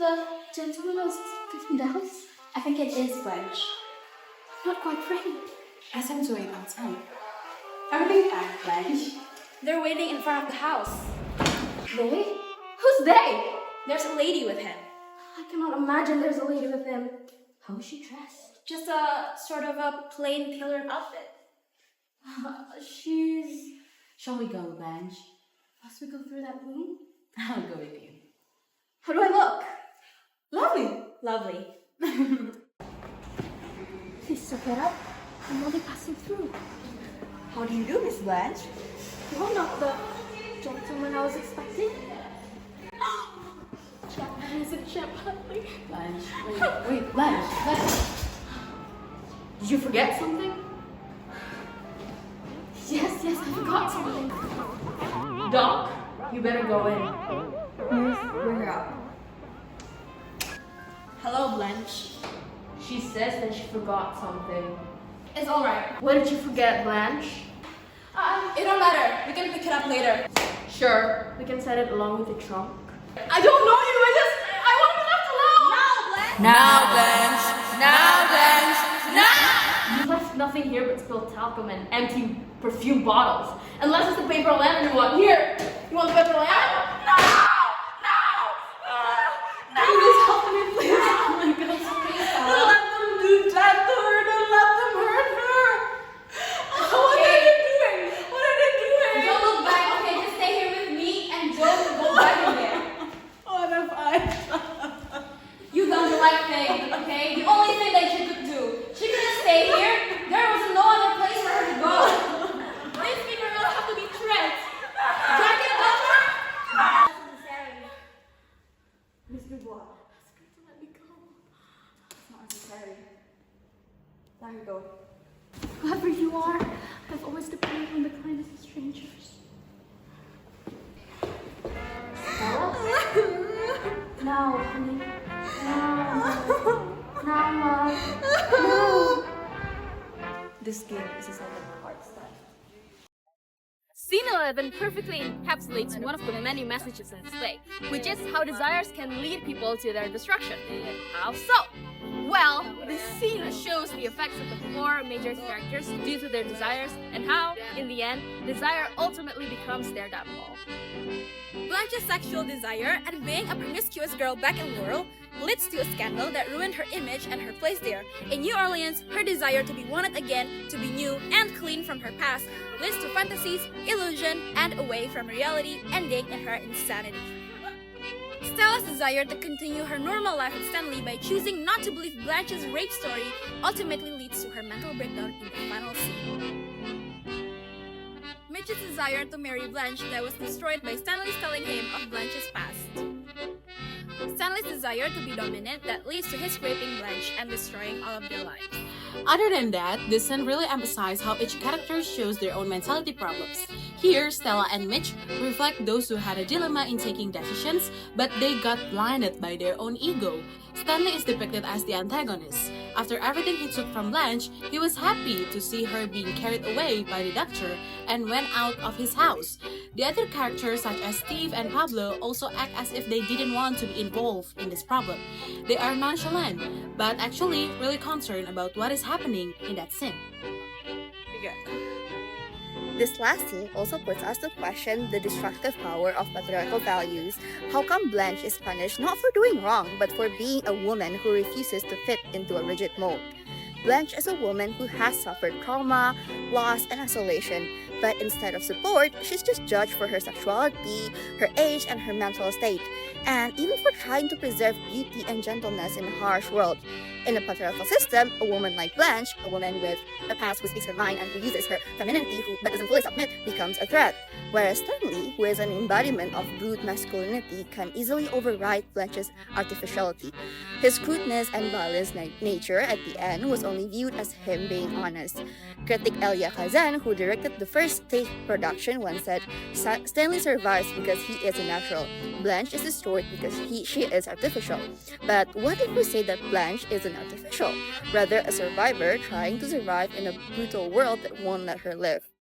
The gentleman was sitting down? I think it is Blanche. Not quite ready. Ask him to wait outside. Everything fine, Blanche. They're waiting in front of the house. They? Who's they? There's a lady with him. I cannot imagine there's a lady with him. How is she dressed? Just a sort of a plain tailored outfit. She's... Shall we go, Blanche? Must we go through that room? I'll go with you. How do I look? Lovely. Lovely. Please step it up. I'm only passing through. How do you do, Miss Blanche? You're not the gentleman I was expecting. Is it Shepardly? Blanche, wait, Blanche. Did you forget something? Yes, I forgot something. Doc, you better go in. Miss, bring her up. Hello, Blanche. She says that she forgot something. It's alright. What did you forget, Blanche? It don't matter. We can pick it up later. Sure, we can set it along with the trunk. I don't know you. I want to be left alone. Now, Blanche. You left nothing here but spilled talcum and empty perfume bottles. Unless it's the paper lantern you want. Here! You want the paper lantern? No! Please help me, please. Oh my God. Don't let them do that to her. Don't let them hurt her. What Okay. are they doing? What are they doing? Don't look back, okay? Just stay here with me and don't go back in there. What have I done? You done the right thing, okay? The only thing that she could do. She couldn't stay here. There was no other place for her to go. These people will have to be tricked. Drag it up her. Miss Dubois, ask her to let me go. It's not necessary. Let her go. Whoever you are, I've always depended on the kindness of strangers. Stella? Now, honey. Now, love. This game is a sign of my heart stuff. Scene 11 perfectly encapsulates one of the many messages in this play, which is how desires can lead people to their destruction. How so? Well, this scene shows the effects of the four major characters due to their desires and how, in the end, desire ultimately becomes their downfall. Blanche's sexual desire and being a promiscuous girl back in Laurel leads to a scandal that ruined her image and her place there. In New Orleans, her desire to be wanted again, to be new and clean from her past, leads to fantasies, illusion, and away from reality, ending in her insanity. Stella's desire to continue her normal life with Stanley by choosing not to believe Blanche's rape story ultimately leads to her mental breakdown in the final scene. Mitch's desire to marry Blanche that was destroyed by Stanley's telling him of Blanche's past. Stanley's desire to be dominant that leads to his raping Blanche and destroying all of their lives. Other than that, this scene really emphasizes how each character shows their own mentality problems. Here, Stella and Mitch reflect those who had a dilemma in taking decisions, but they got blinded by their own ego. Stanley is depicted as the antagonist. After everything he took from Blanche, he was happy to see her being carried away by the doctor and went out of his house. The other characters such as Steve and Pablo also act as if they didn't want to be involved in this problem. They are nonchalant, but actually really concerned about what is happening in that scene. This last scene also puts us to question the destructive power of patriarchal values. How come Blanche is punished not for doing wrong, but for being a woman who refuses to fit into a rigid mold? Blanche is a woman who has suffered trauma, loss, and isolation, but instead of support, she's just judged for her sexuality, her age, and her mental state, and even for trying to preserve beauty and gentleness in a harsh world. In a patriarchal system, a woman like Blanche, a woman with a past who speaks her mind and who uses her femininity but doesn't fully submit, becomes a threat. Whereas Stanley, who is an embodiment of brute masculinity, can easily override Blanche's artificiality. His crudeness and balanced nature at the end was only viewed as him being honest. Critic Elia Kazan, who directed the first stage production, once said, Stanley survives because he is a natural. Blanche is destroyed because she is artificial. But what if we say that Blanche isn't artificial, rather a survivor trying to survive in a brutal world that won't let her live?